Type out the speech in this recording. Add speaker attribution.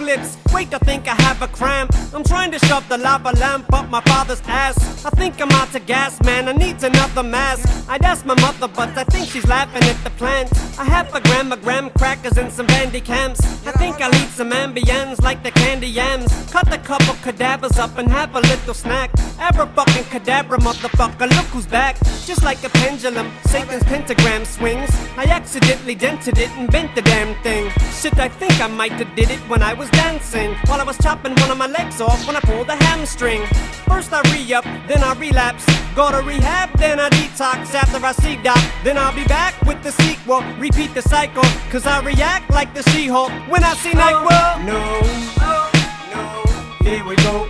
Speaker 1: splips. Wait, I think I have a cramp. I'm trying to shove the lava lamp up my father's ass. I think I'm out to gas, man, I need another mask. I'd ask my mother, but I think she's laughing at the plans. I have a graham crackers and some bandy cams. I think I'll eat some ambience like the candy yams. Cut a couple cadavers up and have a little snack. Ever fucking cadabra, motherfucker, look who's back. Just like a pendulum, Satan's pentagram swings. I accidentally dented it and bent the damn thing. Shit, I think I might have did it when I was dancing, while I was chopping one of my legs off when I pulled a hamstring. First I re-up, then I relapse. Go to rehab, then I detox after I see doc. Then I'll be back with the sequel, repeat the cycle, cause I react like the She-Hulk when I see Nightwolf. No, no, here we go.